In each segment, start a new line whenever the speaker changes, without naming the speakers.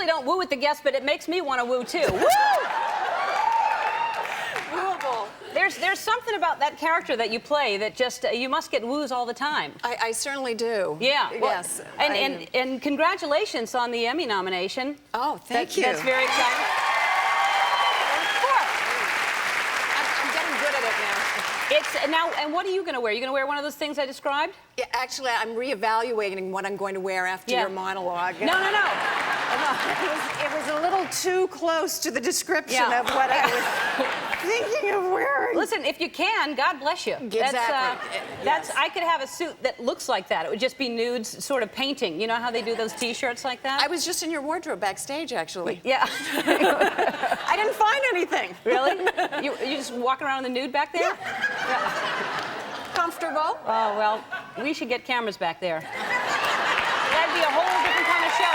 Don't woo with the guests, but it makes me want to woo too. Woo! Wooable. There's something about that character that you play that just you must get woos all the time.
I certainly do.
Yeah. Well,
yes.
And congratulations on the Emmy nomination.
Oh, thank you.
That's very exciting.
I'm getting good at it now.
It's now. And what are you going to wear? You going to wear one of those things I described?
Yeah, actually, I'm reevaluating what I'm going to wear after your monologue.
No.
It was a little too close to the description of what I was thinking of wearing.
Listen, if you can, God bless you.
Exactly.
That's I could have a suit that looks like that. It would just be nudes, sort of painting. You know how they do those T-shirts like that?
I was just in your wardrobe backstage, actually.
Yeah.
I didn't find anything.
Really? You just walking around in the nude back there?
Yeah. Comfortable.
Oh, well, we should get cameras back there. That'd be a whole different kind of show.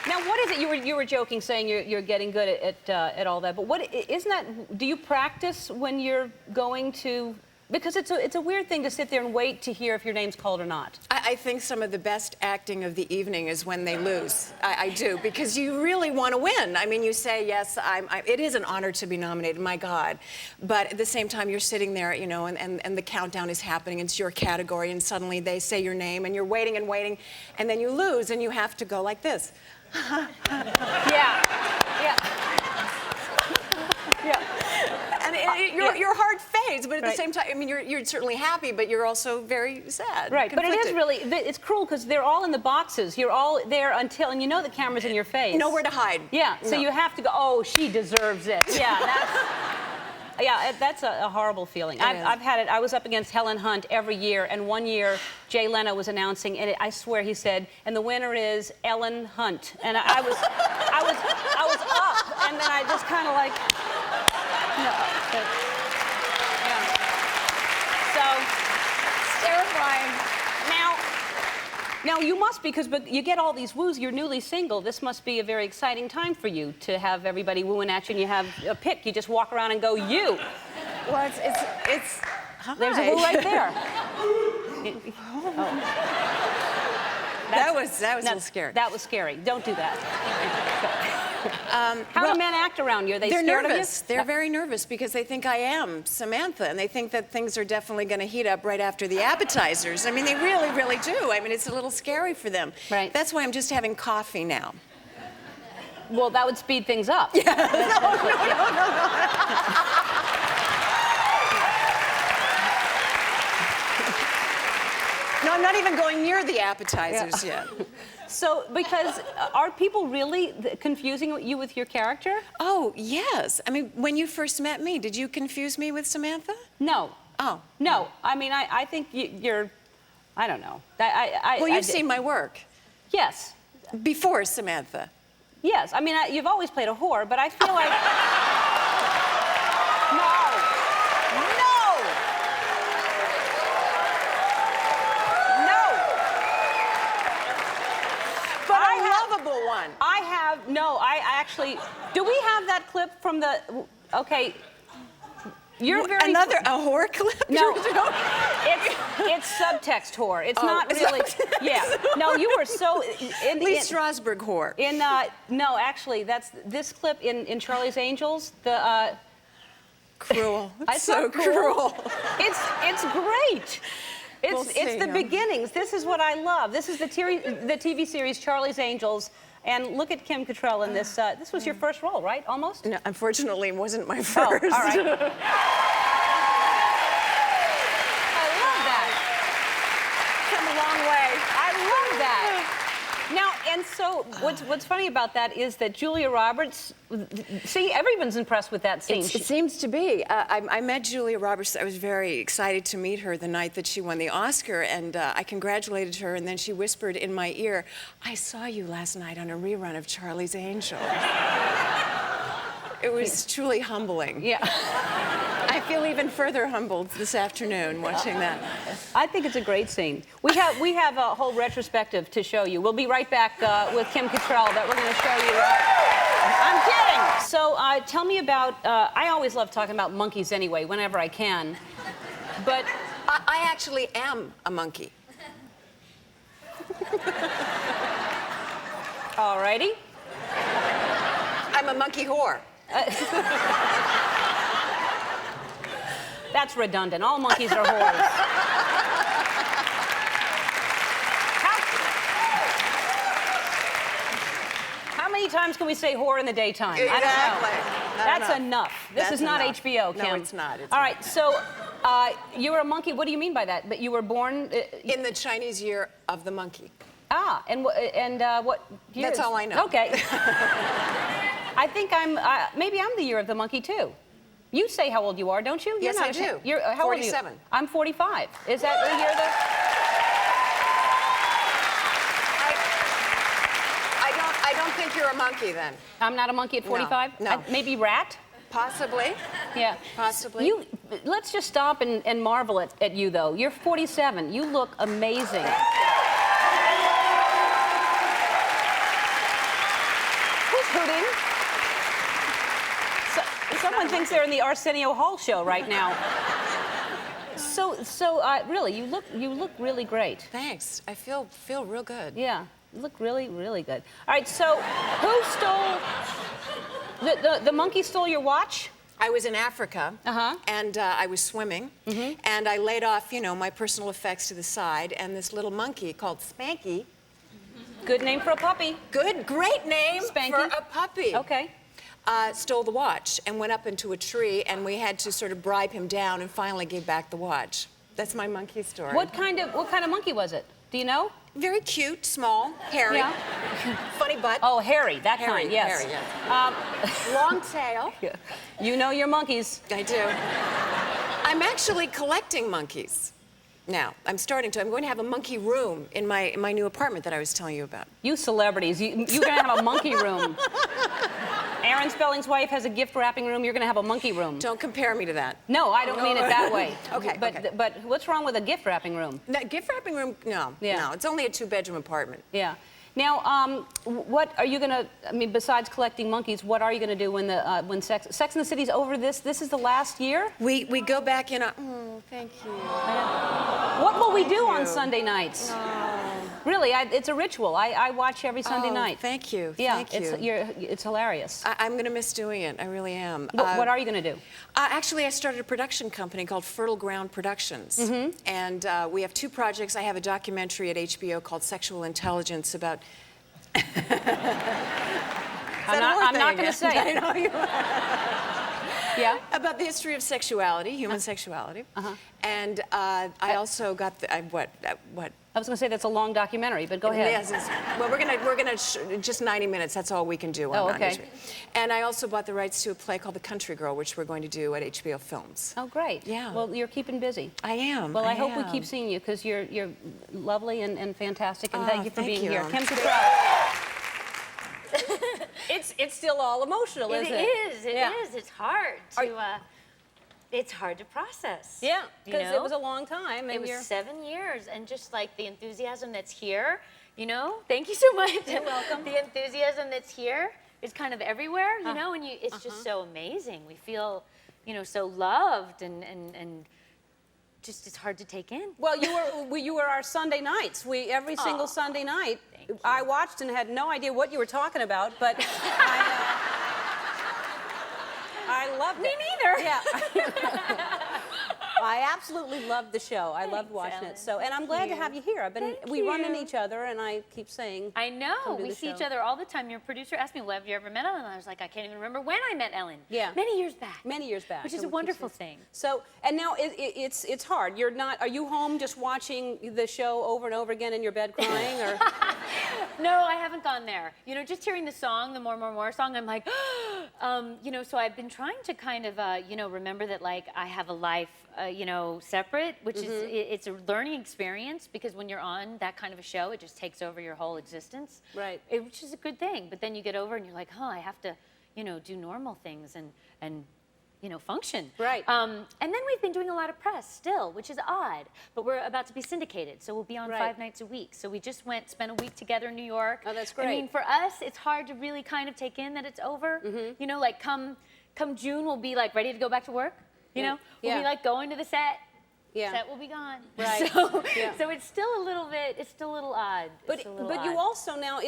Now, what is it? You were joking, saying you're getting good at all that. But what isn't that? Do you practice when you're going to? Because it's a weird thing to sit there and wait to hear if your name's called or not.
I think some of the best acting of the evening is when they lose. I do, because you really want to win. I mean, you say, yes, it is an honor to be nominated, my God. But at the same time, you're sitting there, you know, and the countdown is happening. It's your category, and suddenly they say your name, and you're waiting and waiting, and then you lose, and you have to go like this.
Yeah.
And your heart fades, but at the same time, I mean, you're certainly happy, but you're also very sad.
Right, but it
conflicted.
is really, it's cruel because they're all in the boxes. You're all there until, and you know the camera's in your face.
Nowhere to hide.
Yeah, so you have to go, oh, she deserves it. Yeah, that's a horrible feeling. I've had it. I was up against Helen Hunt every year, and one year Jay Leno was announcing, and I swear he said, and the winner is Ellen Hunt. And I was up, and then I just kind of like, So,
it's terrifying.
Now you must, because you get all these woos, you're newly single. This must be a very exciting time for you to have everybody wooing at you, and you have a pick. You just walk around and go, you.
Well, it's hi.
There's a woo right there.
That was a little scary.
That was scary. Don't do that. How do men act around you? Are they
They're
scared
nervous.
of you?
They're very nervous because they think I am Samantha, and they think that things are definitely going to heat up right after the appetizers. I mean, they really, really do. I mean, it's a little scary for them.
Right.
That's why I'm just having coffee now.
Well, that would speed things up.
Yeah. No. No, I'm not even going near the appetizers yet.
So, because are people really confusing you with your character?
Oh, yes. I mean, when you first met me, did you confuse me with Samantha?
No.
Oh.
No. I mean, I think you're, I don't know.
Well, you've seen my work.
Yes.
Before Samantha.
Yes. I mean, you've always played a whore, but I feel like... I actually, do we have that clip from the, okay, you're very...
A whore clip?
No, it's subtext whore. It's not really, yeah. No, you were so...
Lee Strasberg whore.
No, actually, that's this clip in Charlie's Angels, the...
Cruel. It's so cruel.
It's great. It's the beginnings. This is what I love. This is the TV series Charlie's Angels. And look at Kim Cattrall in this. This was your first role, right? Almost?
No, unfortunately, it wasn't my first.
Oh, all right. I love that.
Come a long way.
I love that. Now, and so what's funny about that is that Julia Roberts, see, everyone's impressed with that scene.
It seems to be. I met Julia Roberts. I was very excited to meet her the night that she won the Oscar, and I congratulated her, and then she whispered in my ear, I saw you last night on a rerun of Charlie's Angels. It was truly humbling.
Yeah.
I feel even further humbled this afternoon watching that.
I think it's a great scene. We have a whole retrospective to show you. We'll be right back with Kim Cattrall that we're going to show you. I'm kidding. So tell me about, I always love talking about monkeys anyway, whenever I can. But
I actually am a monkey.
all righty.
I'm a monkey whore.
That's redundant. All monkeys are whores. How many times can we say whore in the daytime?
Exactly.
I don't know. That's enough. This is not
enough.
HBO, Kim.
No, it's not.
All right, so you're a monkey. What do you mean by that? But you were born...
in the Chinese year of the monkey.
Ah, and what year?
That's all I know.
Okay. I think maybe I'm the year of the monkey, too. You say how old you are, don't you?
Yes, I do.
You're, how
47.
old are you? I'm 45. Is that the year that...
I don't think you're a monkey then.
I'm not a monkey at 45?
No.
Maybe rat?
Possibly.
Yeah.
Possibly.
Let's just stop and marvel at you, though. You're 47. You look amazing. Who's hooting? Someone thinks they're in the Arsenio Hall show right now. So really, you look really great.
Thanks. I feel real good.
Yeah, you look really, really good. All right, so who stole... The monkey stole your watch?
I was in Africa, and I was swimming, and I laid off, my personal effects to the side, and this little monkey called Spanky.
Good name for a puppy.
Great name
Spanky.
for a puppy.
Okay.
Stole the watch and went up into a tree, and we had to sort of bribe him down and finally gave back the watch. That's my monkey story.
What kind of monkey was it? Do you know?
Very cute, small, hairy,
Yeah.
funny butt.
Oh, hairy, that
Hairy,
kind, yes.
hairy, yes. Long tail.
Yeah. You know your monkeys.
I do. I'm actually collecting monkeys now. I'm going to have a monkey room in my new apartment that I was telling you about.
You celebrities, you're gonna have a monkey room. Aaron Spelling's wife has a gift wrapping room. You're gonna have a monkey room.
Don't compare me to that.
No, I don't mean it that way.
Okay,
But what's wrong with a gift wrapping room?
That gift wrapping room, no.
Yeah.
No, it's only a 2-bedroom apartment.
Yeah. Now, what are you gonna? I mean, besides collecting monkeys, what are you gonna do when Sex and the City's over? This is the last year.
We go back in. Oh, thank you.
What will we do on Sunday nights? Really, it's a ritual. I watch every Sunday night.
Thank you.
Yeah,
Thank you.
it's hilarious.
I'm going to miss doing it. I really am.
What are you going to do?
Actually, I started a production company called Fertile Ground Productions. And we have 2 projects. I have a documentary at HBO called Sexual Intelligence about...
I'm not going to say
I
it.
know you
Yeah.
About the history of sexuality, human sexuality. And I also got what?
I was going to say that's a long documentary, but go ahead.
Yes, well, we're gonna just 90 minutes. That's all we can do. On
okay.
HBO. And I also bought the rights to a play called The Country Girl, which we're going to do at HBO Films.
Oh, great.
Yeah.
Well, you're keeping busy.
I am.
Well, I hope we keep seeing you because you're lovely and fantastic, and thank you for being here. Kim Cattrall. It's still all emotional, isn't it?
It is. It's hard to. It's hard to process.
Yeah, because it was a long time. And
it was 7 years, and just like the enthusiasm that's here, Thank you so much.
You're welcome.
The enthusiasm that's here is kind of everywhere, and it's just so amazing. We feel, so loved and just it's hard to take in.
Well, you were our Sunday nights. Every single Sunday night. I watched and had no idea what you were talking about, but I loved it.
Me neither.
Yeah. I absolutely loved the show. I loved watching it. So, and I'm glad to have you here. We run into each other, and I keep saying.
I know. We see each other all the time. Your producer asked me, "Well, have you ever met Ellen?" And I was like, "I can't even remember when I met Ellen."
Yeah.
Many years back.
Many years back.
Which is a wonderful thing.
So, and now it's hard. You're not. Are you home just watching the show over and over again in your bed crying, or?
No, I haven't gone there. Just hearing the song, the more song, I'm like, so I've been trying to kind of, remember that like I have a life, separate, which is, it's a learning experience because when you're on that kind of a show, it just takes over your whole existence.
Right.
Which is a good thing. But then you get over and you're like, I have to, do normal things and function.
Right.
And then we've been doing a lot of press still, which is odd. But we're about to be syndicated, so we'll be on 5 nights a week. So we just spent a week together in New York.
Oh, that's great.
I mean, for us, it's hard to really kind of take in that it's over. You know, like come June, we'll be like ready to go back to work. You know, we'll be like going to the set. Set will be gone.
Right.
So it's still a little bit, it's still a little odd.
But you also now,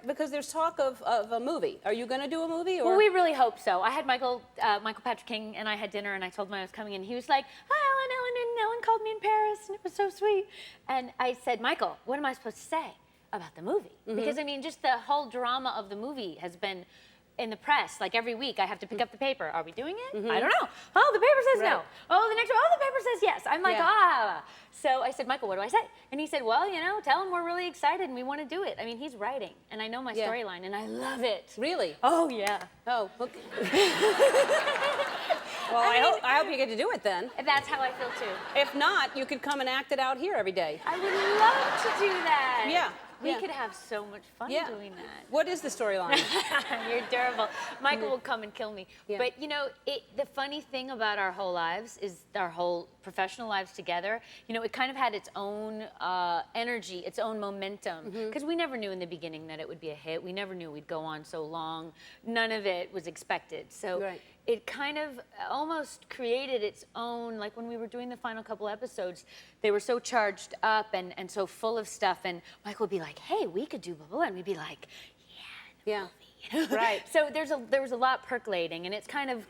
because there's talk of a movie. Are you going to do a movie? Or?
Well, we really hope so. I had Michael Patrick King and I had dinner and I told him I was coming in. He was like, hi, Ellen, and Ellen called me in Paris and it was so sweet. And I said, Michael, what am I supposed to say about the movie? Because I mean, just the whole drama of the movie has been in the press, like every week I have to pick up the paper. Are we doing it? I don't know. Oh, the paper says no. Oh, the next one, the paper says yes. I'm like, So I said, Michael, what do I say? And he said, well, tell him we're really excited and we want to do it. I mean, he's writing and I know my storyline and I love it.
Really?
Oh, yeah.
Oh, okay. Well, I hope you get to do it then.
That's how I feel too.
If not, you could come and act it out here every day.
I would love to do that.
Yeah.
We could have so much fun doing that.
What is the storyline?
You're terrible. Michael will come and kill me. But the funny thing about our whole lives is our whole professional lives together, it kind of had its own energy, its own momentum. Because we never knew in the beginning that it would be a hit. We never knew we'd go on so long. None of it was expected. So it kind of almost created its own, like when we were doing the final couple episodes, they were so charged up and so full of stuff. And Michael would be like, hey, we could do blah, blah, blah. And we'd be like, yeah, movie.
Right.
So there was a lot percolating, and it's kind of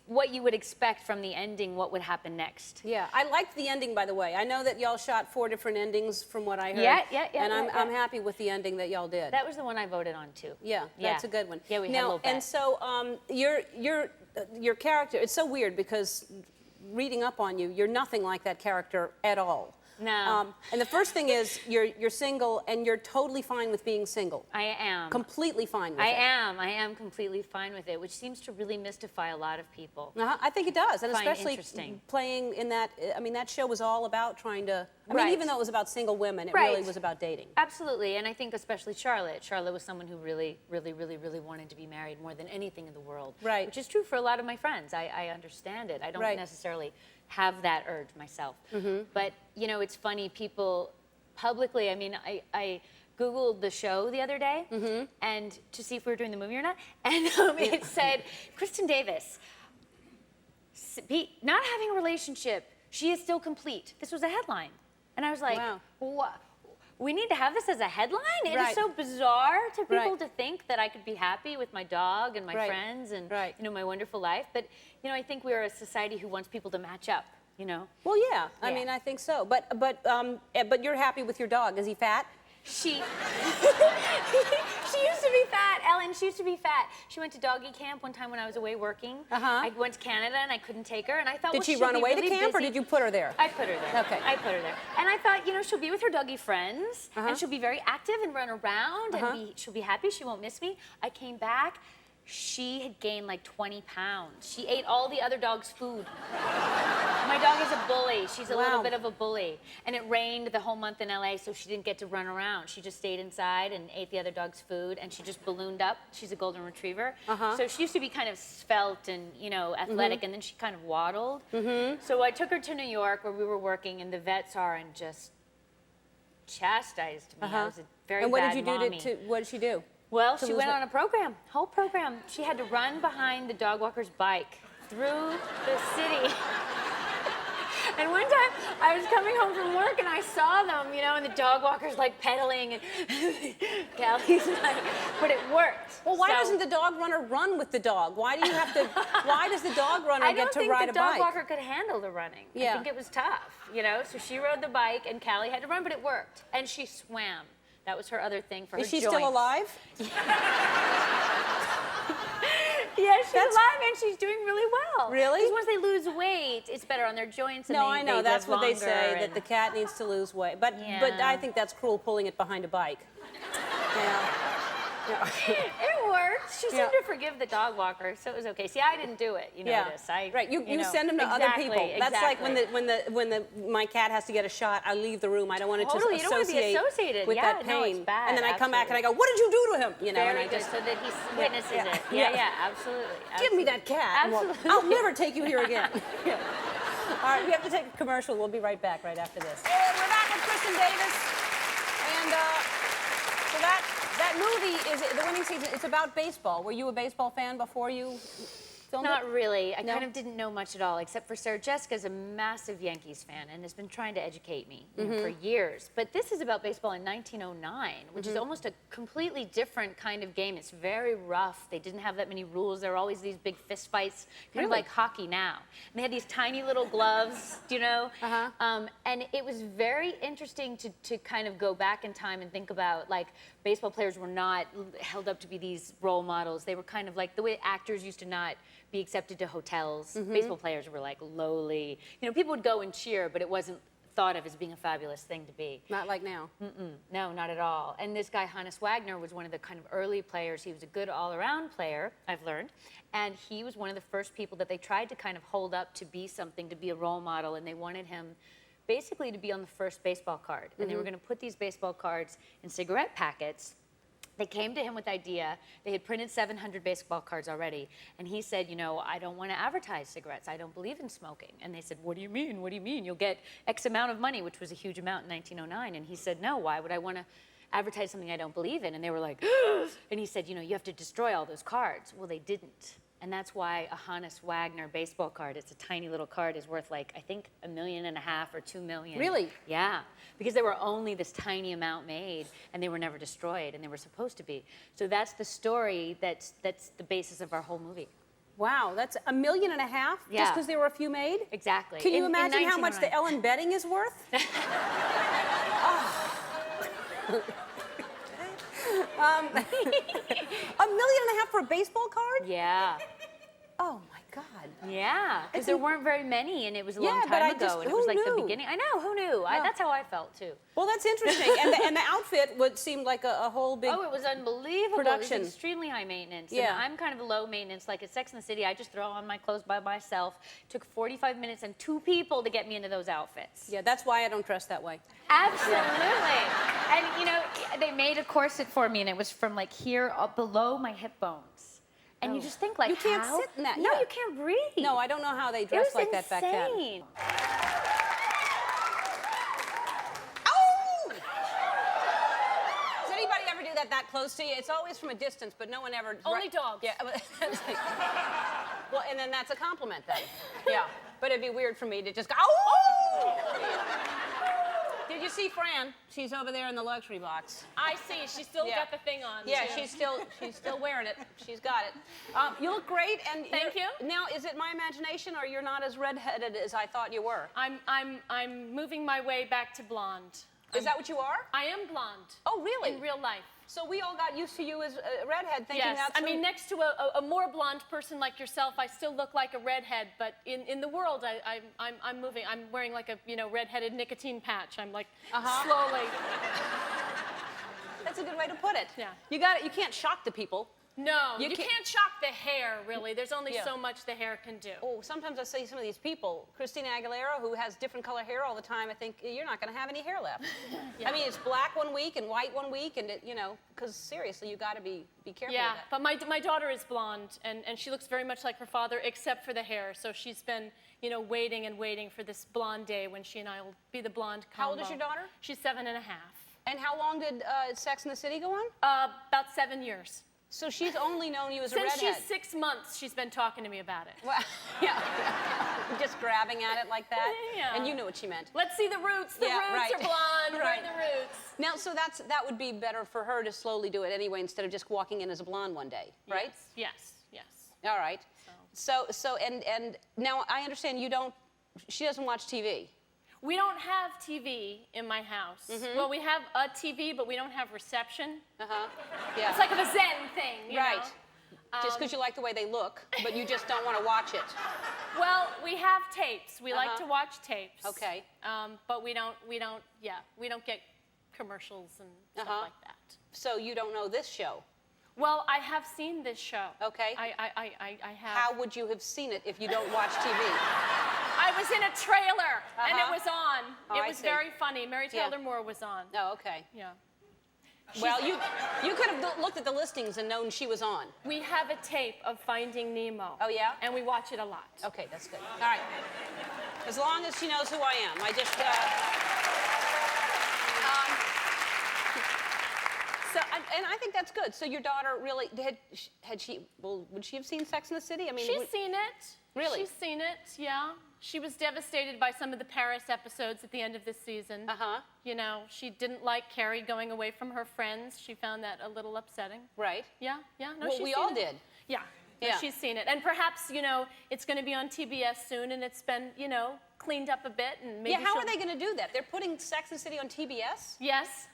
what you would expect from the ending, what would happen next.
Yeah, I liked the ending, by the way. I know that y'all shot 4 different endings from what I heard.
Yeah.
And I'm happy with the ending that y'all did.
That was the one I voted on, too.
Yeah, that's a good one.
Yeah, we had a little bet.
And so your character, it's so weird because reading up on you, you're nothing like that character at all.
No.
And the first thing is you're single and you're totally fine with being single.
I am.
Completely fine with it.
I am completely fine with it, which seems to really mystify a lot of people.
I think it does, and
Find
especially
interesting.
playing in that. I mean, that show was all about trying to. I mean, even though it was about single women, it really was about dating.
Absolutely, and I think especially Charlotte. Charlotte was someone who really, really, really, really wanted to be married more than anything in the world.
Right.
Which is true for a lot of my friends. I understand it. I don't necessarily have that urge myself. But it's funny. People publicly. I mean, I Googled the show the other day and to see if we were doing the movie or not, and it said Kristen Davis not having a relationship. She is still complete. This was a headline, and I was like, what? We need to have this as a headline? It is so bizarre to people to think that I could be happy with my dog and my friends and my wonderful life. But I think we are a society who wants people to match up.
Well, yeah. I mean, I think so. But you're happy with your dog? Is he fat?
She used to be fat, Ellen. She used to be fat. She went to doggy camp one time when I was away working. I went to Canada and I couldn't take her, and I thought,
did she run away to camp, or did you put her there?
I put her there.
Okay.
I put her there, and I thought, she'll be with her doggy friends, and she'll be very active and run around, and she'll be happy. She won't miss me. I came back. She had gained like 20 pounds. She ate all the other dogs' food. My dog is a bully. She's a little bit of a bully. And it rained the whole month in LA, so she didn't get to run around. She just stayed inside and ate the other dog's food, and she just ballooned up. She's a golden retriever. So she used to be kind of svelte and, athletic, and then she kind of waddled. So I took her to New York where we were working, and the vet saw her and just chastised me. I was a very bad mommy.
And what did you do what did she do?
Well, she went on a program, whole program. She had to run behind the dog walker's bike through the city. And one time, I was coming home from work and I saw them, and the dog walker's like pedaling and Callie's like, but it worked.
Well, why doesn't the dog runner run with the dog? Why do you have to, why does the dog runner get to ride a bike?
I don't think the dog walker could handle the running. I think it was tough, So she rode the bike and Callie had to run, but it worked. And she swam. That was her other thing for her joints.
Is she still alive?
Yeah, she's alive and she's doing really well.
Really?
Because once they lose weight, it's better on their joints. And
I know. That's what they say,
and
that the cat needs to lose weight. But I think that's cruel, pulling it behind a bike.
It worked. She seemed to forgive the dog walker, so it was okay. See, I didn't do it. You notice.
Right. You
know,
send them to other people. That's
exactly.
like when my cat has to get a shot, I leave the room. I don't want it to
Totally, you don't want to be associated
with that
no,
pain.
it's bad,
and then I come back and I go, "What did you do to him?" You know,
Very
and I
good,
just
so that he witnesses it. Yeah, absolutely.
give me that cat.
Absolutely.
I'll never take you here again. All right, we have to take a commercial. We'll be right back right after this. And we're back with Kristen Davis. And so that movie is the winning season. It's about baseball. Were you a baseball fan before you filmed
Not
it?
really. I kind of didn't know much at all, except for Sarah Jessica's a massive Yankees fan and has been trying to educate me you know, for years. But this is about baseball in 1909, which is almost a completely different kind of game. It's very rough. They didn't have that many rules. There were always these big fist fights, kind of like hockey now. And they had these tiny little gloves, you know? And it was very interesting to kind of go back in time and think about, like, baseball players were not held up to be these role models. They were kind of like the way actors used to not be accepted to hotels. Baseball players were like lowly. You know, people would go and cheer, but it wasn't thought of as being a fabulous thing to be.
Not like now.
No, not at all. And this guy, Hannes Wagner, was one of the kind of early players. He was a good all-around player, I've learned. And he was one of the first people that they tried to kind of hold up to be something, to be a role model, and they wanted him basically to be on the first baseball card. And they were going to put these baseball cards in cigarette packets. They came to him with the idea. They had printed 700 baseball cards already. And he said, you know, I don't want to advertise cigarettes. I don't believe in smoking. And they said, what do you mean? What do you mean? You'll get X amount of money, which was a huge amount in 1909. And he said, no, why would I want to advertise something I don't believe in? And they were like, and he said, you know, you have to destroy all those cards. Well, they didn't. And that's why a Hannes Wagner baseball card, it's a tiny little card, is worth like, I think, $1.5 million or $2 million.
Really?
Yeah, because there were only this tiny amount made, and they were never destroyed, and they were supposed to be. So that's the story that's the basis of our whole movie.
Wow, that's $1.5 million just
Yeah.
because there were a few made?
Exactly.
Can you
In
imagine how much the
1909.
Ellen betting is worth? $1.5 million for a baseball card?
Yeah.
Oh my God.
Yeah, because there weren't very many, and it was a
Yeah,
long
but
time
I
ago,
just-
and it
who
was like the
knew?
beginning. I know, who knew? That's how I felt, too.
Well, that's interesting. and the outfit would seem like a whole big.
Oh, it was unbelievable.
Production.
It was extremely high maintenance.
Yeah.
And I'm kind of low maintenance. Like at Sex and the City, I just throw on my clothes by myself. It took 45 minutes and 2 people to get me into those outfits.
Yeah, that's why I don't dress that way.
Absolutely. And, you know, they made a corset for me, and it was from like here up below my hip bones. And you just think like,
You can't
how?
sit in that,
No,
yeah.
you can't breathe.
No, I don't know how they
It
dressed
was
like that back then.
insane.
Oh! Does anybody ever do that close to you? It's always from a distance, but no one ever.
Only dogs.
Yeah. Well, and then that's a compliment then. Yeah. But it'd be weird for me to just go. Oh! Did you see Fran? She's over there in the luxury box.
I see. She still
Yeah.
got the thing on.
Yeah,
too.
she's still wearing it. She's got it. You look great, and
Thank you.
Now, is it my imagination, or you're not as redheaded as I thought you were?
I'm moving my way back to blonde.
Is that what you are?
I am blonde.
Oh, really?
In real life.
So we all got used to you as a redhead, thinking
Yes.
that's.
I mean, next to a more blonde person like yourself, I still look like a redhead. But in the world, I'm moving. I'm wearing like a redheaded nicotine patch. I'm like slowly.
That's a good way to put it.
Yeah.
You got it. You can't shock the people.
No,
You
you
can't-
can't shock the hair, really. There's only
Yeah.
so much the hair can do.
Oh, sometimes I see some of these people, Christina Aguilera, who has different color hair all the time. I think you're not going to have any hair left.
Yeah.
I mean, it's black one week and white one week, and because seriously, you got to be careful
Yeah,
with that.
but my daughter is blonde, and she looks very much like her father, except for the hair. So she's been, waiting and waiting for this blonde day when she and I will be the blonde combo.
How old is your daughter?
She's 7.5.
And how long did Sex and the City go on?
About 7 years.
So she's only known you as a
Since
redhead.
she's 6 months, she's been talking to me about it.
Well, yeah. Just grabbing at it like that.
Yeah.
And you knew what she meant.
Let's see the roots. The
Yeah,
roots
right.
are blonde. Where
Right.
are the roots?
Now, so that would be better for her to slowly do it anyway, instead of just walking in as a blonde one day, right?
Yes.
All right. So and now I understand she doesn't watch TV.
We don't have TV in my house. Well, we have a TV, but we don't have reception.
Yeah.
It's like a Zen thing, you
right.
know?
Just because you like the way they look, but you just don't want to watch it.
Well, we have tapes. We like to watch tapes.
Okay.
But we don't get commercials and stuff like that.
So you don't know this show?
Well, I have seen this show.
Okay.
I have.
How would you have seen it if you don't watch TV?
I was in a trailer, and it
Uh-huh.
was on.
Oh,
it
I
was
see.
very funny. Mary
Yeah.
Taylor Moore was on.
Oh, okay.
Yeah.
Well, you could have looked at the listings and known she was on.
We have a tape of Finding Nemo.
Oh, yeah?
And we watch it a lot.
Okay, that's good. All right. As long as she knows who I am. I just, and I think that's good. So your daughter really, had she, well, would she have seen Sex and the City? I mean,
She's seen it.
Really?
She's seen it, yeah. She was devastated by some of the Paris episodes at the end of this season.
Uh-huh.
You know, she didn't like Carrie going away from her friends. She found that a little upsetting.
Right.
Yeah, yeah. No,
Well,
she's
we
seen
all
it.
did.
Yeah. No,
Yeah.
she's seen it. And perhaps, you know, it's going to be on TBS soon, and it's been, you know, cleaned up a bit. And maybe
Yeah, how are
she'll-
they going to do that? They're putting Sex and the City on TBS?
Yes.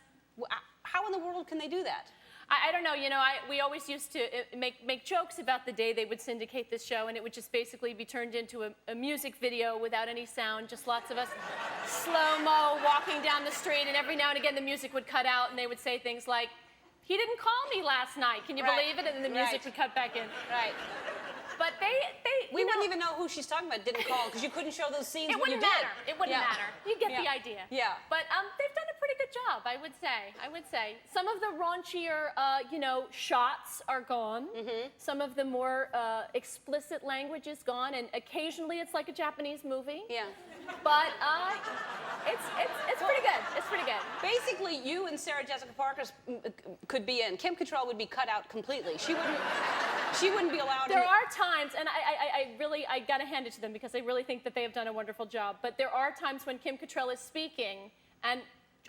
How in the world can they do that?
I don't know, you know, we always used to make jokes about the day they would syndicate this show, and it would just basically be turned into a music video without any sound, just lots of us slow-mo walking down the street, and every now and again the music would cut out, and they would say things like, "He didn't call me last night, can you
Right.
believe it?" And then the music
Right.
would cut back in.
Right.
But
We wouldn't even know who she's talking about, didn't call, because you couldn't show those scenes
It
when you
wouldn't
did.
matter. It wouldn't
Yeah.
matter. You get the
Yeah.
idea.
Yeah.
But they've done a pretty good job, I would say. I would say some of the raunchier, you know, shots are gone.
Mm-hmm.
Some of the more explicit language is gone, and occasionally it's like a Japanese movie.
Yeah.
But it's pretty good. It's pretty good.
Basically, you and Sarah Jessica Parker could be in. Kim Cattrall would be cut out completely. She wouldn't be allowed.
There are times, and I gotta hand it to them because I really think that they have done a wonderful job. But there are times when Kim Cattrall is speaking, and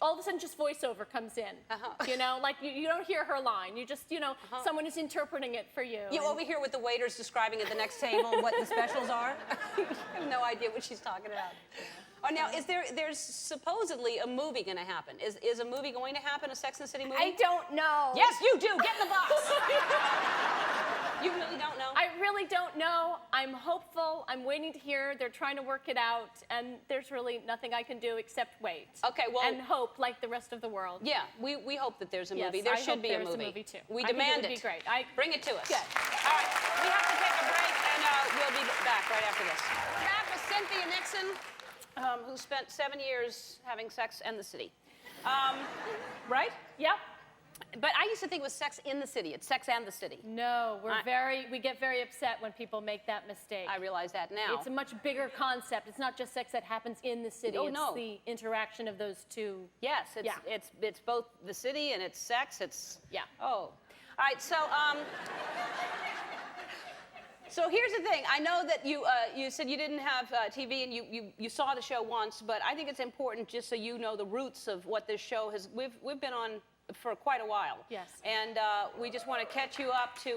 all of a sudden just voiceover comes in.
Uh-huh.
You know, like you don't hear her line. You just, you know, someone is interpreting it for you.
You
and-
over here with the waiters describing at the next table what the specials are? I have no idea what she's talking about. Oh, now, there's supposedly a movie going to happen. Is a movie going to happen, a Sex and the City movie?
I don't know.
Yes, you do. Get in the box. You really don't know?
I really don't know. I'm hopeful. I'm waiting to hear. They're trying to work it out, and there's really nothing I can do except wait.
Okay, well-
and hope like the rest of the world.
Yeah, we hope that there's a
Yes,
movie. There
I
should
hope
be a
there's
movie.
a movie, too.
We
I think it
demand
would be great.
Bring it to us.
Good.
All right, we have to take a break, and we'll be back right after this. We're back with Cynthia Nixon, who spent 7 years having Sex and the City. Right?
Yep.
But I used to think it was Sex in the City. It's Sex and the City.
No, we get very upset when people make that mistake.
I realize that now.
It's a much bigger concept. It's not just sex that happens in the city.
Oh,
it's
no.
the interaction of those two.
Yes, it's,
Yeah.
it's both the city and it's sex. It's
Yeah.
Oh, all right. So here's the thing. I know that you said you didn't have TV and you saw the show once, but I think it's important just so you know the roots of what this show has. We've been on for quite a while.
Yes.
And we just want to catch you up to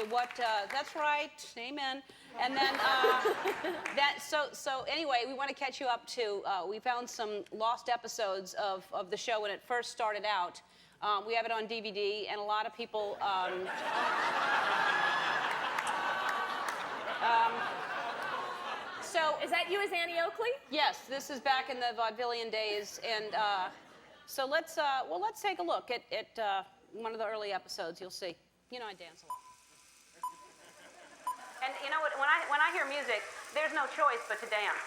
what. That's right. Amen. And then so anyway, we want to catch you up to. We found some lost episodes of the show when it first started out. We have it on DVD, and a lot of people. So
Is that you as Annie Oakley?
yes, this is back in the vaudevillian days, and so let's take a look at one of the early episodes. You'll see. You know, I dance a lot. And you know what? When I hear music, there's no choice but to dance.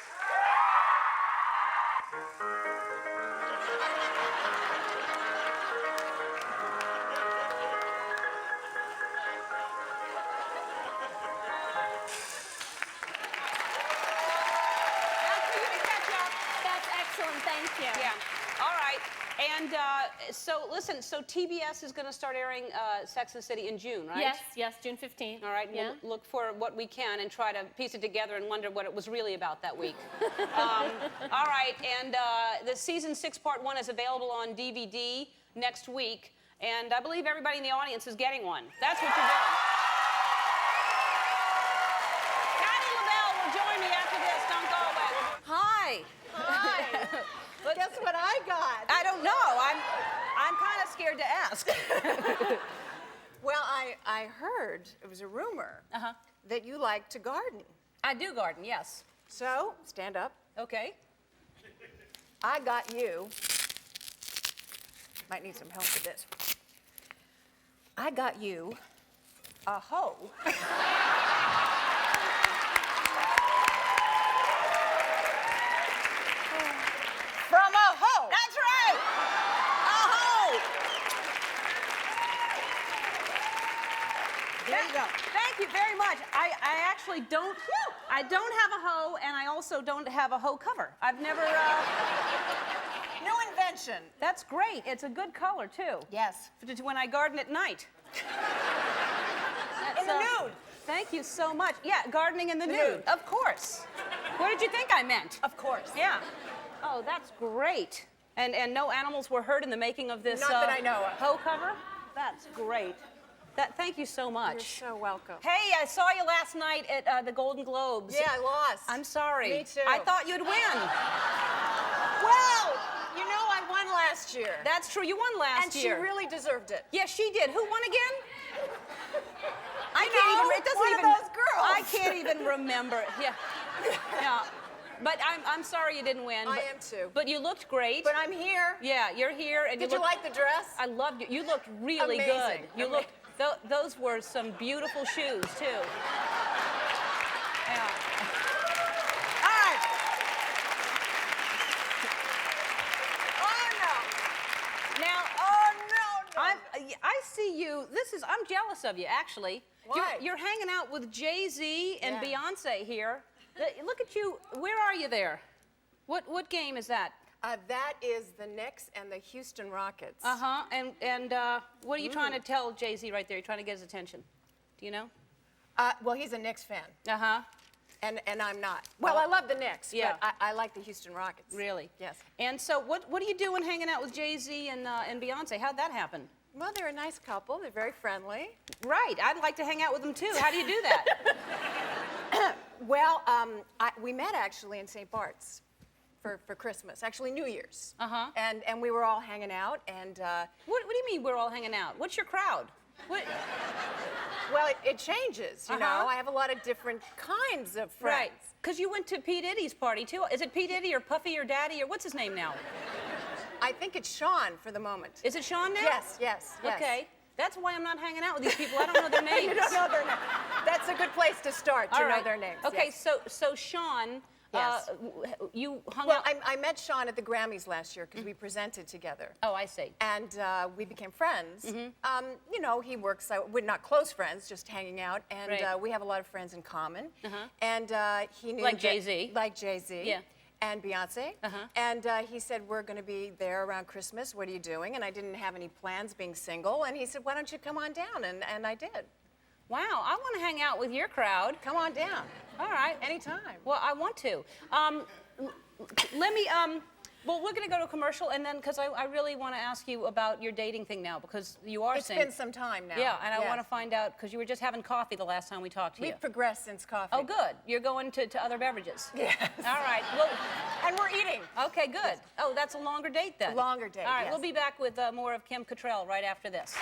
That's for you to catch up.
That's excellent. Thank you.
Yeah. All right. And so listen. So TBS is going to start airing Sex and the City in June, right?
Yes, yes, June 15th.
All right. and
Yeah.
We'll look for what we can and try to piece it together and wonder what it was really about that week. All right. And the season 6 part 1 is available on DVD next week, and I believe everybody in the audience is getting one. That's what you're doing. Patty LaBelle will join me after this. Don't go away.
Hi.
Hi.
Guess what I got? I don't know. I'm kind of scared to ask. Well, I heard, it was a rumor, that you like to garden.
I do garden, yes.
So, stand up.
Okay.
I got you. Might need some help with this. I got you a hoe. From a hoe. That's right. A hoe.
There you go. Thank you very much. I actually don't. I don't have a hoe, and I also don't have a hoe cover. I've never.
New invention.
That's great. It's a good color too.
Yes.
When I garden at night.
In the nude.
Thank you so much. Yeah, gardening in the nude. Of course. What did you think I meant?
Of course.
Yeah. Oh, that's great. And no animals were hurt in the making of this
Not that I know of.
hoe cover? That's great. Thank you so much.
You're so welcome.
Hey, I saw you last night at the Golden Globes.
Yeah, I lost.
I'm sorry.
Me too.
I thought you'd win.
Well, you know I won last year.
That's true. You won last year.
And she really deserved it.
Yes, she did. Who won again? I
You
can't
know,
even. It doesn't
one of
even.
those girls.
I can't even remember. Yeah. Yeah. But I'm sorry you didn't win.
I am too.
But you looked great.
But I'm here.
Yeah, you're here, and
Did
you
you like the dress?
I loved you. You looked really
Amazing.
good. You looked. Those were some beautiful shoes too. Yeah.
All right. Oh no.
Now, I see you. I'm jealous of you, actually.
Why?
You're hanging out with Jay-Z and
Yeah.
Beyonce here. Look at you. Where are you there? What game is that?
That is the Knicks and the Houston Rockets.
Uh-huh. And what are you trying to tell Jay-Z right there? You're trying to get his attention. Do you know?
Well, he's a Knicks fan,
Uh-huh.
and I'm not. Well, I love the Knicks,
Yeah.
but I like the Houston Rockets.
Really?
Yes.
And so what are you doing hanging out with Jay-Z and Beyonce? How'd that happen?
Well, they're a nice couple. They're very friendly.
Right. I'd like to hang out with them too. How do you do that?
Well, we met actually in St. Bart's for Christmas, actually New Year's.
Uh-huh.
And we were all hanging out, and
What do you mean we're all hanging out? What's your crowd? What?
well, it changes, you know.
Uh-huh.
I have a lot of different kinds of friends.
Right. Because you went to P. Diddy's party too. Is it P. Diddy or Puffy or Daddy or what's his name now?
I think it's Sean for the moment.
Is it Sean now?
Yes, yes, yes.
Okay. That's why I'm not hanging out with these people. I don't know their names.
You don't know their names. That's a good place to start, to
All
know
right.
their names.
Okay,
yes.
so Sean,
Yes.
you hung
Well,
out.
I met Sean at the Grammys last year because we presented together.
Oh, I see.
And we became friends.
Mm-hmm.
You know, he works out, we're not close friends, just hanging out. And
Right.
we have a lot of friends in common.
Uh-huh.
And he knew
Like
that-
Jay-Z.
Like Jay-Z.
Yeah.
And Beyonce.
Uh-huh.
And he said, we're going to be there around Christmas. What are you doing? And I didn't have any plans being single. And he said, why don't you come on down? And I did.
Wow, I want to hang out with your crowd.
Come on down.
All right.
Anytime.
Well, I want to. Let me, well, we're going to go to a commercial, and then, because I really want to ask you about your dating thing now, because you are
It's
single.
been some time now.
Yeah, and I
Yes.
want to find out, because you were just having coffee the last time we talked to you.
We've progressed since coffee.
Oh, good. You're going to other beverages.
Yes.
All right. Well,
And we're eating.
okay, good. Oh, that's a longer date then.
A longer date,
All right,
yes.
we'll be back with more of Kim Cattrall right after this.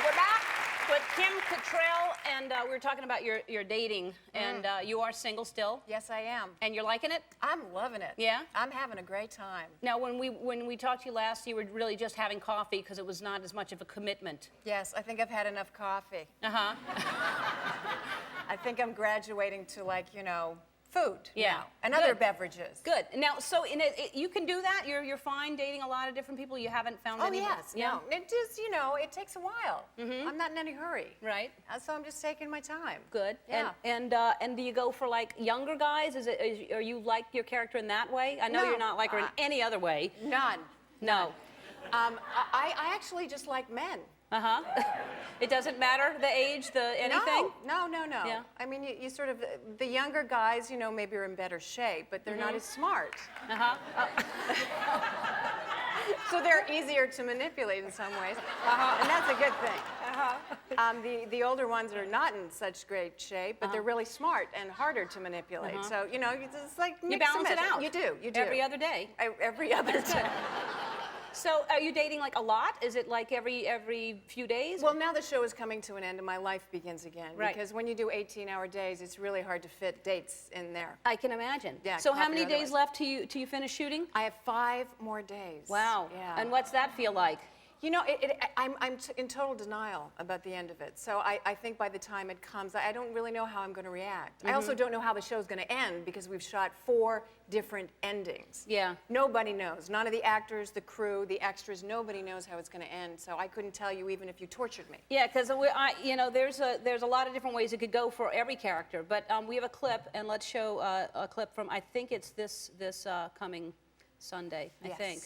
We're back.
With Kim Cattrall, and we were talking about your dating, and you are single still,
Yes, I am.
and you're liking it?
I'm loving it.
Yeah?
I'm having a great time.
Now, when we talked to you last, you were really just having coffee because it was not as much of a commitment.
Yes, I think I've had enough coffee.
Uh-huh.
I think I'm graduating to, like, you know, food
Yeah.
now, and
Good.
other beverages.
Good. Now, so you can do that? You're fine dating a lot of different people? You haven't found
Oh,
any?
yes.
Yeah?
No, it just, you know, it takes a while. I'm not in any hurry.
Right.
So I'm just taking my time.
Good.
Yeah.
And do you go for like younger guys? Are you like your character in that way? I know
No,
you're not like her in any other way.
None.
No.
I actually just like men.
Uh-huh. It doesn't matter the age, the anything?
No.
Yeah.
I mean, you sort of, the younger guys, you know, maybe are in better shape, but they're not as smart.
Uh-huh.
So they're easier to manipulate in some ways. And that's a good thing. The older ones are not in such great shape, but they're really smart and harder to manipulate. So, you know, it's like
You
mix and
balance it
match.
out.
You do.
Every other day.
Every other day.
So are you dating like a lot? Is it like every few days?
Well, now the show is coming to an end and my life begins again.
Right.
Because when you do 18-hour days, it's really hard to fit dates in there.
I can imagine.
Yeah,
So how
coffee
many
or
days
otherwise.
left till you finish shooting?
I have 5 more days.
Wow.
Yeah.
And what's that feel like?
You know, I'm in total denial about the end of it. So I think by the time it comes, I don't really know how I'm going to react. I also don't know how the show's going to end because we've shot 4 different endings.
Yeah.
Nobody knows. None of the actors, the crew, the extras, nobody knows how it's going to end. So I couldn't tell you even if you tortured me.
Yeah, because you know, there's a lot of different ways it could go for every character. But we have a clip, and let's show a clip from, I think it's this coming Sunday, I think.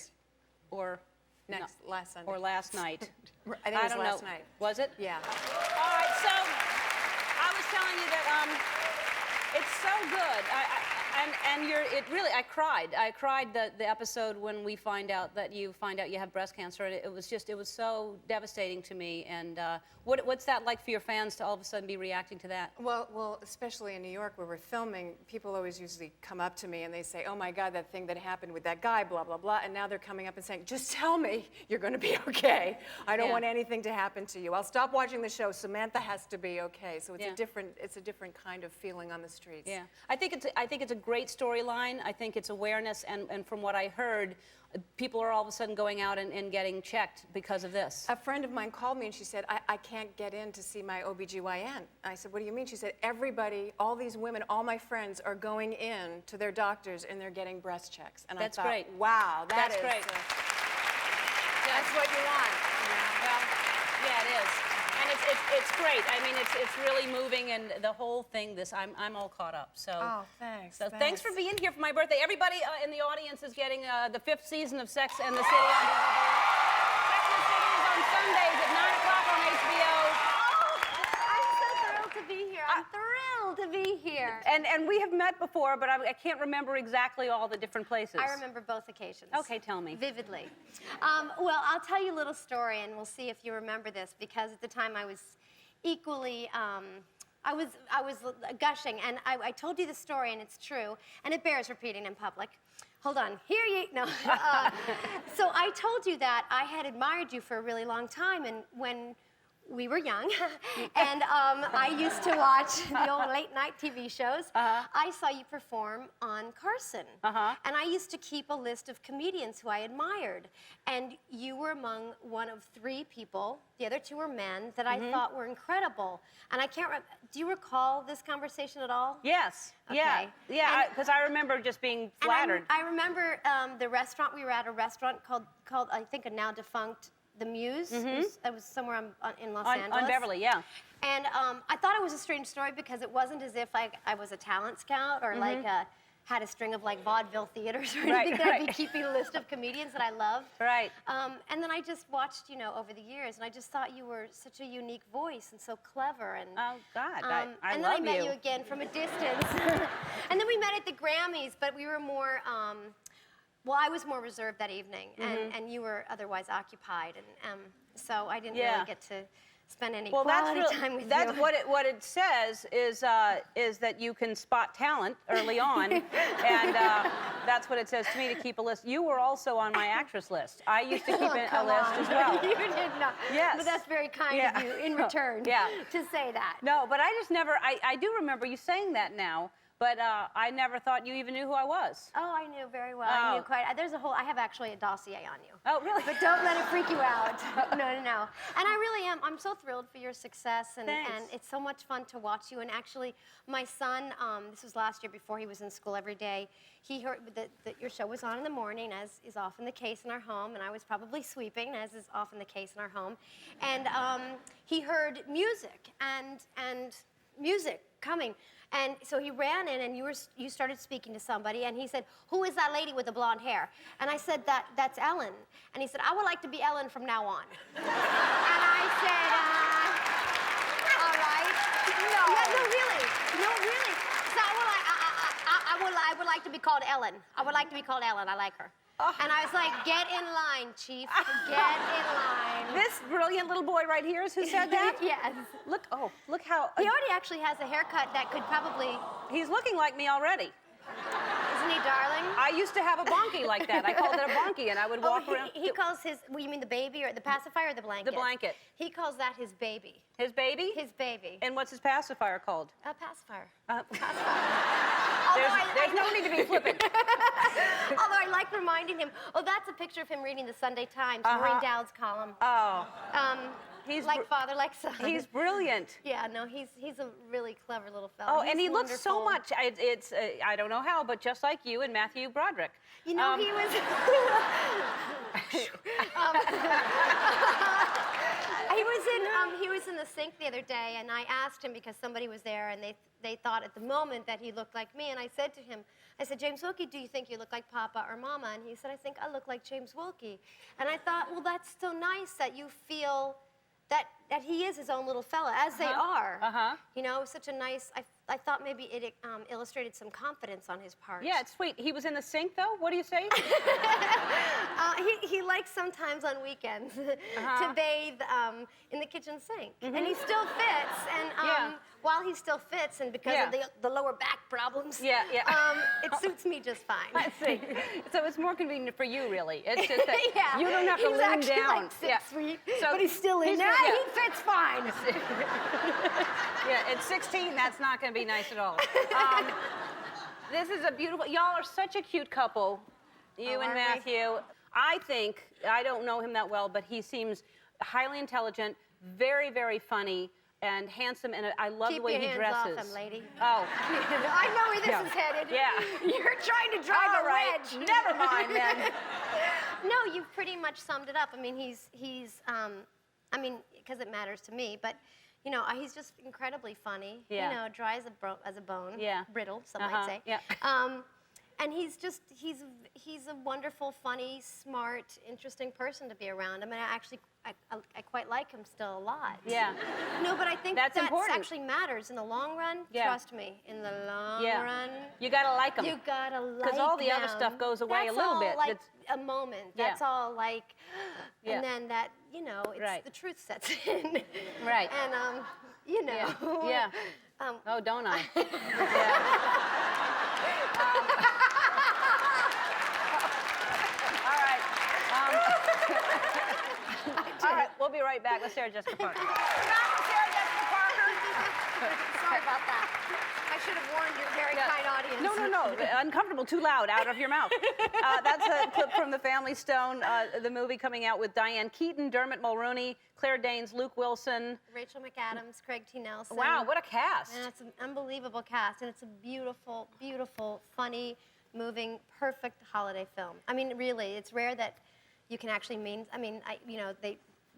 Or
Last Sunday.
or last night.
I think it was
don't
last
know.
night.
Was it?
Yeah.
All right, so I was telling you that it's so good. I cried. I cried the episode when we find out that you have breast cancer. And it was so devastating to me. And what's that like for your fans to all of a sudden be reacting to that?
Well, especially in New York where we're filming, people always usually come up to me and they say, oh my God, that thing that happened with that guy, blah, blah, blah. And now they're coming up and saying, just tell me you're going to be okay. I don't want anything to happen to you. I'll stop watching the show. Samantha has to be okay. So it's a different kind of feeling on the streets.
Yeah, I think it's a great storyline. I think it's awareness, and from what I heard, people are all of a sudden going out and getting checked because of this.
A friend of mine called me and she said, I can't get in to see my OBGYN. I said, what do you mean? She said, everybody, all these women, all my friends are going in to their doctors and they're getting breast checks. And
That's
I thought,
great.
wow,
That's great.
That's what you want.
Well, yeah, it is. And it's great. I mean, it's really moving, and the whole thing. I'm all caught up. So.
Oh, thanks.
So thanks for being here for my birthday. Everybody in the audience is getting the 5th season of Sex and the City on DVD. Sex and the City is on Sundays at 9 o'clock on HBO.
I'm so thrilled to be here. I'm thrilled to be here.
And we have met before, but I can't remember exactly all the different places.
I remember both occasions.
Okay, tell me.
Vividly. Well, I'll tell you a little story, and we'll see if you remember this, because at the time I was equally, I was gushing, and I told you the story, and it's true, and it bears repeating in public. Hold on, hear ye? No. So I told you that I had admired you for a really long time, and when we were young, and I used to watch the old late-night TV shows. I saw you perform on Carson, and I used to keep a list of comedians who I admired, and you were among one of 3 people, the other 2 were men, that I thought were incredible. And I can't do you recall this conversation at all?
Yes.
Okay.
Yeah, because I remember just being flattered.
I remember the restaurant, we were at a restaurant called I think a now defunct The Muse. It was somewhere in Los Angeles.
On Beverly, yeah.
And I thought it was a strange story because it wasn't as if I was a talent scout or like had a string of like vaudeville theaters or anything that I'd be keeping a list of comedians that I loved.
Right.
And then I just watched, over the years, and I just thought you were such a unique voice and so clever. And
oh God, I love you.
And then I met you again from a distance. And then we met at the Grammys, but we were more. Well, I was more reserved that evening, and you were otherwise occupied, and so I didn't really get to spend any quality time with you.
That's what it says is that you can spot talent early on, and that's what it says to me, to keep a list. You were also on my actress list. I used to keep a list as well.
You did not.
Yes.
But that's very kind of you in return to say that.
No, but I just never. I do remember you saying that now. But I never thought you even knew who I was.
Oh, I knew very well. I knew quite. I have actually a dossier on you.
Oh, really?
But don't let it freak you out. No. And I really am. I'm so thrilled for your success, and it's so much fun to watch you. And actually, my son, this was last year before he was in school every day, he heard that your show was on in the morning, as is often the case in our home, and I was probably sweeping, as is often the case in our home. And he heard music and music coming. And so he ran in, and you started speaking to somebody, and he said, "Who is that lady with the blonde hair?" And I said, "That's Ellen." And he said, "I would like to be Ellen from now on." And I said, "All right." No. Yeah, no, really. So I would like to be called Ellen. I would like to be called Ellen. I like her. And I was like, "Get in line, Chief. Get in line."
This brilliant little boy right here is who said that?
Yes.
Look how...
He already actually has a haircut that could probably...
He's looking like me already.
Isn't Isn't he darling?
I used to have a bonkie like that. I called it a bonkie, and I would walk around.
He calls his, well, you mean the baby or the pacifier or the blanket?
The blanket.
He calls that his baby.
His baby?
His baby.
And what's his pacifier called?
A pacifier.
There's no need to be flippant.
Although I like reminding him, oh, that's a picture of him reading the Sunday Times, Maureen Dowd's column.
Oh.
He's like father, like son.
He's brilliant.
Yeah, no, he's a really clever little fellow.
Oh, and he looks so
wonderful.
much, it's, I don't know how, but just like you and Matthew Broderick.
You know, he was... he was in the sink the other day, and I asked him because somebody was there, and they thought at the moment that he looked like me, and I said to him, I said, James Wilkie, do you think you look like Papa or Mama? And he said, I think I look like James Wilkie. And I thought, well, that's so nice that you feel that he is his own little fella, as they are. You know, such a nice, I thought maybe it illustrated some confidence on his part.
Yeah, it's sweet. He was in the sink, though? What do you say?
He likes sometimes on weekends to bathe in the kitchen sink. And he still fits, and while he still fits, and because of the lower back problems, it suits me just fine.
I see. So it's more convenient for you, really. It's just that you don't have to lean down.
Like 6 feet, but he's still in there. He fits fine.
Yeah, at 16, that's not going to be nice at all. This is a beautiful, y'all are such a cute couple, you and Matthew. I think, I don't know him that well, but he seems highly intelligent, very, very funny, and handsome, and I love the way he dresses.
Keep your hands off him, lady.
Oh.
I know where this is headed.
Yeah.
You're trying to drive a wedge.
Never mind, then.
No, you've pretty much summed it up. I mean, he's I mean, because it matters to me, but, you know, he's just incredibly funny.
Yeah.
You know, dry as a bone.
Yeah.
Brittle, some might say.
Yeah.
And he's a wonderful, funny, smart, interesting person to be around. I mean, I quite like him still a lot.
Yeah.
No, but I think
That's important.
actually matters in the long run.
Yeah.
Trust me, in the long run.
You gotta like him.
You gotta like
because all the other stuff goes away a little bit.
That's all like a moment. That's all like, and then that, you know, it's the truth sets in.
Right.
And you know.
Yeah. Oh, don't I? All right, we'll be right back with Sarah Jessica Parker.
Sarah Jessica Parker.
Sorry about that. I should have warned your very kind audience.
No. Uncomfortable, too loud, out of your mouth. That's a clip from The Family Stone, the movie coming out with Diane Keaton, Dermot Mulroney, Claire Danes, Luke Wilson.
Rachel McAdams, Craig T. Nelson.
Wow, what a cast.
And it's an unbelievable cast, and it's a beautiful, beautiful, funny, moving, perfect holiday film. I mean, really, it's rare that you can actually you know,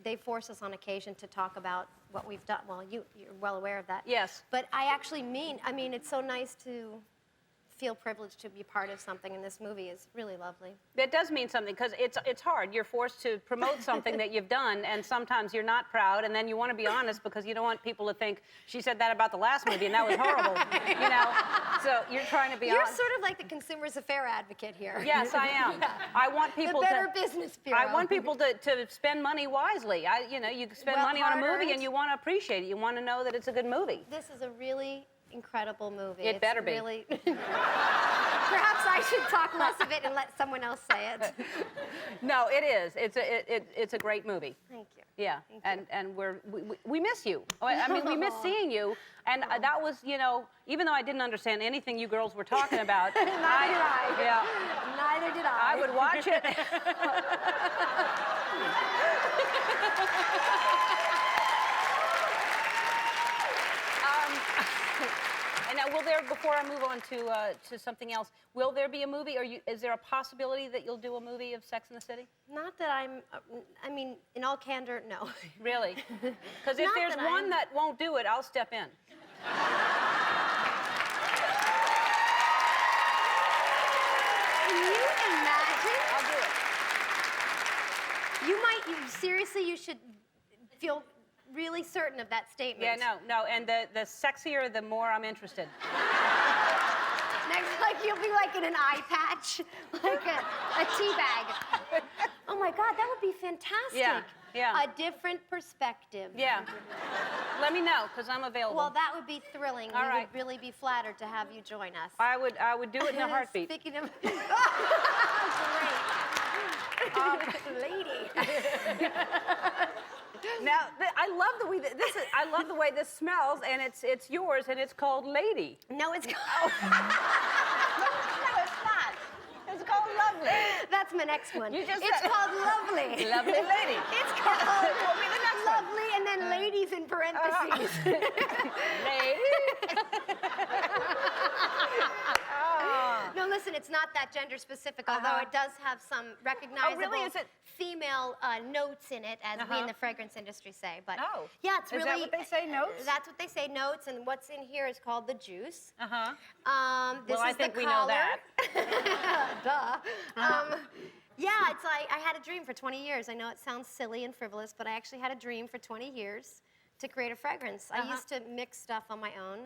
they force us on occasion to talk about what we've done. Well, you're well aware of that.
Yes.
But I mean, it's so nice to feel privileged to be part of something, and this movie is really lovely.
That does mean something, because it's hard. You're forced to promote something that you've done, and sometimes you're not proud, and then you want to be honest because you don't want people to think, she said that about the last movie, and that was horrible, you know? So you're trying to be honest.
You're sort of like the consumer's affair advocate here.
Yes, I am. I want people
the Better Business Bureau.
I want people to spend money wisely. You know, you spend money on a movie, and you want to appreciate it. You want to know that it's a good movie.
This is a really incredible movie.
It better be.
Really... Perhaps I should talk less of it and let someone else say it.
No, it is. It's a great movie.
Thank you.
Yeah,
Thank you.
and we miss you. I mean, we miss seeing you, and that was, you know, even though I didn't understand anything you girls were talking about.
Neither did I.
Yeah.
Neither did I.
I would watch it. And now, will there, before I move on to something else, will there be a movie, or is there a possibility that you'll do a movie of Sex and the City?
Not that I mean, in all candor, no.
Really? Because if
Not
there's
that
one that won't do it, I'll step in.
Can you imagine?
I'll do it.
Seriously, you should feel really certain of that statement.
Yeah, no, and the sexier, the more I'm interested.
Next, like, you'll be like in an eye patch, like a tea bag. Oh my God, that would be fantastic.
Yeah, yeah.
A different perspective.
Yeah. Let me know, because I'm available.
Well, that would be thrilling.
All
We
right.
would really be flattered to have you join us.
I would do it in a heartbeat.
Speaking of... Great. Lady.
Now, I love the way I love the way this smells, and it's yours, and it's called Lady.
No, it's called...
No, it's not. It's called Lovely.
That's my next one.
You just
it's
said-
called Lovely.
Lovely Lady.
It's called
What will be the next one?
Lovely and then ladies in parentheses.
Lady.
No, listen, it's not that gender specific, although it does have some recognizable
Is it?
female notes in it, as we in the fragrance industry say. But
Oh.
yeah, it's
Is
really.
that what they say, notes?
That's what they say, notes, and what's in here is called the juice.
Uh-huh.
This
Well, I
is
think
the
we know
collar.
that.
Duh. Yeah, it's like I had a dream for 20 years. I know it sounds silly and frivolous, but I actually had a dream for 20 years to create a fragrance. I used to mix stuff on my own,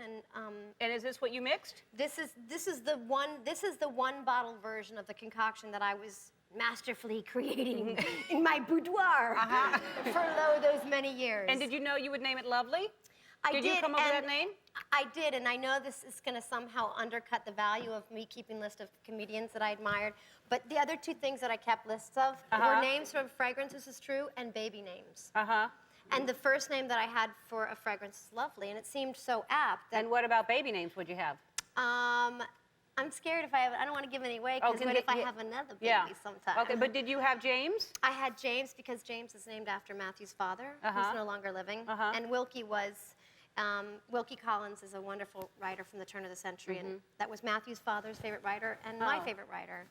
And is this what you mixed?
this is the one bottle version of the concoction that I was masterfully creating in my boudoir for those many years.
And did you know you would name it Lovely?
I
Did you come up with that
and
name?
I did, and I know this is going to somehow undercut the value of me keeping a list of comedians that I admired. But the other two things that I kept lists of were names from fragrances, is true, and baby names. And the first name that I had for a fragrance is Lovely, and it seemed so apt. That,
And what about baby names would you have?
I'm scared if I don't want to give any away, because what if I have another baby sometime?
Okay, but did you have James?
I had James because James is named after Matthew's father, who's no longer living. And Wilkie was, Wilkie Collins is a wonderful writer from the turn of the century, and that was Matthew's father's favorite writer and my favorite writer.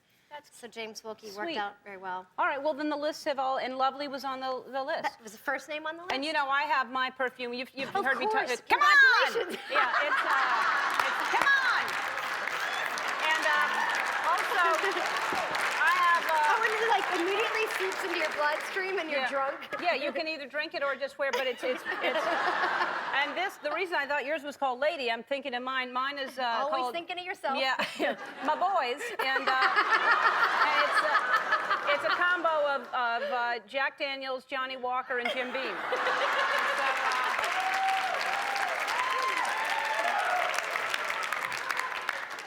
So James Wilkie worked
sweet.
out very well.
All right, well, then the lists have all, and Lovely was on the list.
That was the first name on the list?
And you know, I have my perfume. You've
Of
heard me talk.
course.
Come on!
Congratulations.
Yeah, it's come on! And also, I have.
Oh, and it like immediately seeps into your bloodstream and you're drunk?
Yeah, you can either drink it or just wear, but it's. And this, the reason I thought yours was called Lady, I'm thinking of mine. Mine is
Always
called.
thinking of yourself.
Yeah, my boys, and it's a combo of Jack Daniels, Johnny Walker, and Jim Beam.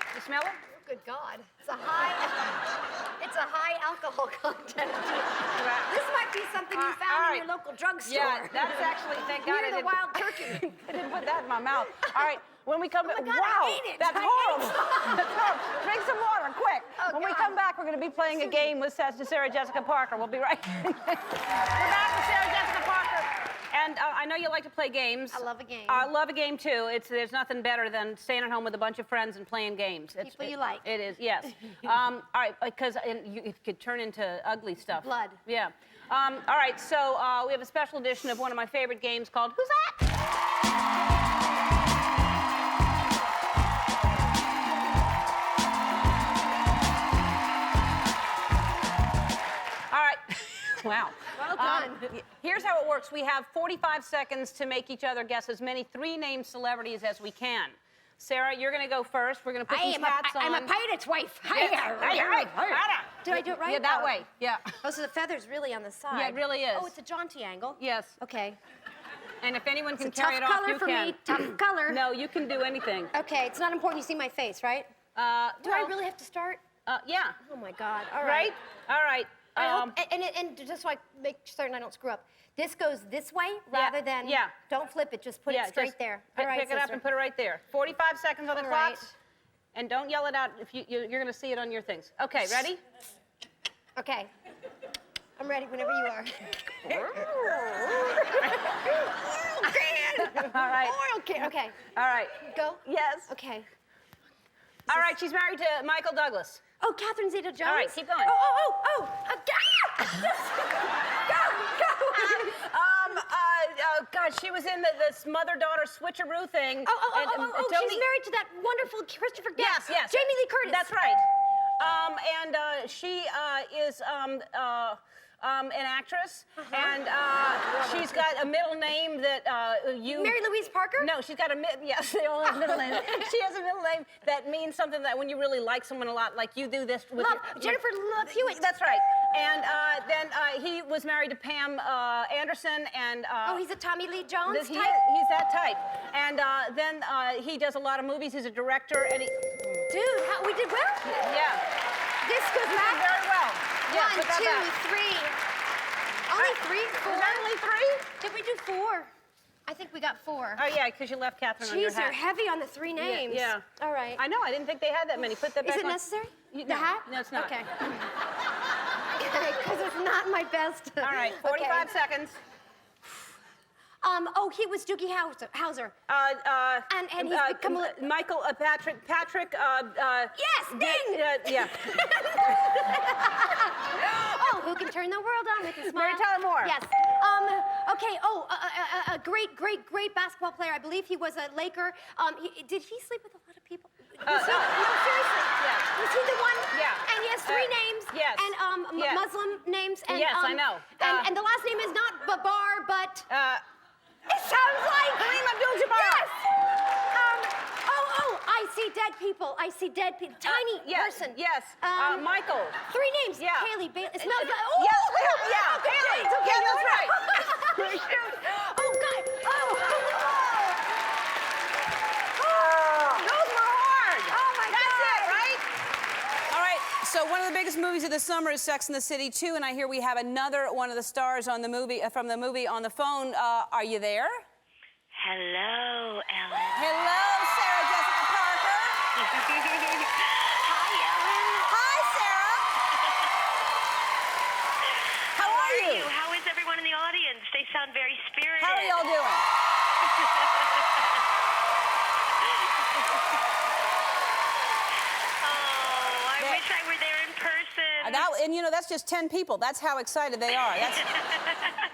So, you smell it?
Good God. It's a high alcohol content. This might be something you found in your local drugstore.
Yeah, that's actually, thank God
Near the wild turkey.
I didn't put that in my mouth. All right, when we come back,
God,
wow,
I ate it.
that's
I ate
horrible. That's horrible. Drink some water, quick.
Oh,
When we
God.
come back, we're going to be playing a game with Sarah Jessica Parker. We'll be right back. We're back with Sarah Jessica Parker. And I know you like to play games.
I love a game.
I love a game, too. There's nothing better than staying at home with a bunch of friends and playing games.
People you like.
It is, yes. All right, because it could turn into ugly stuff.
Blood.
Yeah. All right, so we have a special edition of one of my favorite games called Who's That? All right. Wow.
Well done.
Here's how it works. We have 45 seconds to make each other guess as many three-named celebrities as we can. Sarah, you're going to go first. We're going to put these hats on.
I'm a pilot's wife.
Did
Did I do it right?
Yeah, that way. Yeah.
Oh, so the feather's really on the side.
Yeah, it really is.
Oh, it's a jaunty angle.
Yes.
Okay.
And if anyone can
It's a
carry
tough
it off,
color
you
for
can.
me. Tough color.
No, you can do anything.
Okay, it's not important you see my face, right? Do I really have to start?
Yeah.
Oh my God. All
Right?
right.
All right.
I hope, and just so I make certain I don't screw up, this goes this way rather than.
yeah.
Don't flip it. Just put it straight
just
there.
Pick,
All right,
pick it up
sister.
and put it right there. 45 seconds on the
All
clock.
right.
And don't yell it out if you're going to see it on your things. Okay, ready?
Okay. I'm ready whenever you are.
All right.
Okay. Okay.
All right.
Go.
Yes.
Okay.
All right, she's married to Michael Douglas.
Oh, Catherine Zeta-Jones.
All right, keep going.
Oh. Go.
God, she was in this mother-daughter switcheroo thing.
Oh, she's
Tony-
married to that wonderful Christopher Guest.
Yes.
Jamie Lee Curtis.
That's right. And she is, an actress, and she's got a middle name that you...
Mary Louise Parker?
No, she's got a yes, they all have middle names. She has a middle name that means something that when you really like someone a lot, like you do this with
Jennifer Love Hewitt.
That's right. And then he was married to Pam Anderson, and
oh, he's a Tommy Lee Jones type?
He's that type. And then he does a lot of movies. He's a director, and he...
Dude, we did well?
Yeah.
This goes back?
Very well. Yeah,
1, 2, 3. Only 3, 4?
Was that only 3?
Did we do 4? I think we got 4.
Oh, yeah, because you left Catherine on your
Jeez,
hat.
you're heavy on the 3 names.
Yeah.
All right.
I know, I didn't think they had that many. Put that back
Is it
on.
necessary?
No,
the hat?
No, it's not.
Okay. Because it's not my best.
All right, 45 seconds.
Oh, he was Doogie Howser. And he's become
Michael, Patrick,
yes, Ding!
Yeah.
Oh, who can turn the world on with a smile?
Mary Tyler Moore.
Yes. Okay, a great basketball player. I believe he was a Laker. Did he sleep with a lot of people? No, seriously.
Yeah.
Was he the one?
Yeah.
And he has 3 names.
Yes.
And
Yes.
Muslim names. And,
Yes, I know.
And the last name is not Babar, but... it sounds like...
Kareem Abdul-Jabbar.
Yes. I see dead people. I see dead people. Tiny person.
Yes. Michael.
3 names.
Yeah.
Haley Bailey. It smells like...
Yeah. Haley.
It's okay.
Yeah, that's right.
Oh, God.
Those were hard.
Oh, my God.
That's it, right? All right. So one of the biggest movies of the summer is Sex and the City 2, and I hear we have another one of the stars on the movie from the movie on the phone. Are you there?
Hello, Ellen.
Hello, Sarah Jessica Parker.
Hi, Ellen.
Hi, Sarah. How are you?
How is everyone in the audience? They sound very spirited.
How are y'all doing?
Oh, I wish I were there in person.
And you know, that's just 10 people. That's how excited they are.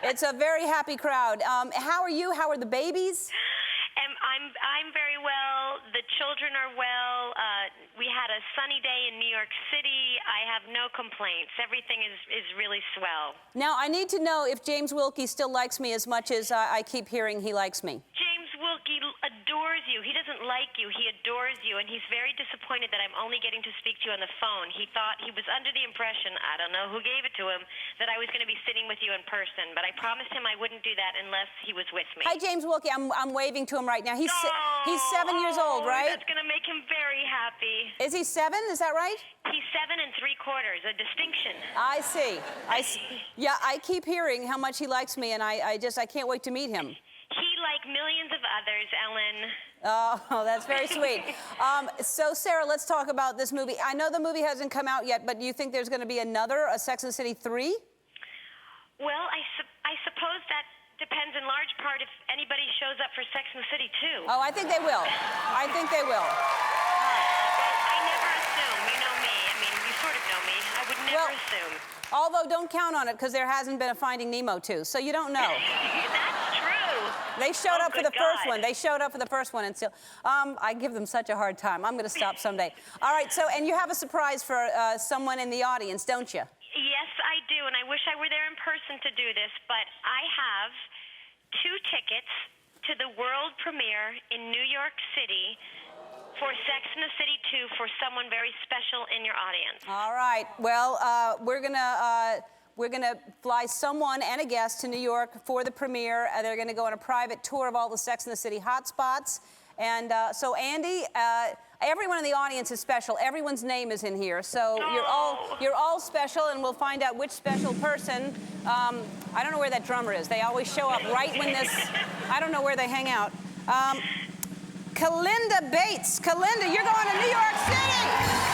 It's a very happy crowd. How are you? How are the babies?
I'm very well. The children are well. We had a sunny day in New York City. I have no complaints. Everything is really swell.
Now, I need to know if James Wilkie still likes me as much as I keep hearing he likes me.
James Wilkie adores you. He doesn't like you. He adores you, and he's very disappointed that I'm only getting to speak to you on the phone. He thought he was under the impression, I don't know who gave it to him, that I was going to be sitting with you in person, but I promised him I wouldn't do that unless he was with me.
Hi, James Wilkie. I'm waving to him right now. He's 7 years old, right?
That's going to make him very happy.
Is he 7? Is that right?
He's 7 3/4, a distinction.
I see. Yeah, I keep hearing how much he likes me, and I can't wait to meet him.
He, like millions of others, Ellen.
Oh, that's very sweet. So, Sarah, let's talk about this movie. I know the movie hasn't come out yet, but do you think there's going to be a Sex and the City 3?
Well, I suppose that depends in large part if anybody shows up for Sex and the City 2.
Oh, I think they will. I think they will.
Well, I never assume. You know me. I mean, you sort of know me. I would never assume.
Although, don't count on it, because there hasn't been a Finding Nemo 2, so you don't know.
That's true.
They showed up for the first
God.
one. They showed up for the first one, and still, I give them such a hard time. I'm going to stop someday. All right, so, and you have a surprise for someone in the audience, don't you?
Yes, I do, and I wish I were there in person to do this, but I have 2 tickets to the world premiere in New York City for Sex and the City 2 for someone very special in your audience.
All right. Well, we're gonna fly someone and a guest to New York for the premiere. They're gonna go on a private tour of all the Sex and the City hotspots. And so, Andy, everyone in the audience is special. Everyone's name is in here, so you're all special, and we'll find out which special person. I don't know where that drummer is. They always show up right when this. I don't know where they hang out. Kalinda Bates. Kalinda, you're going to New York City.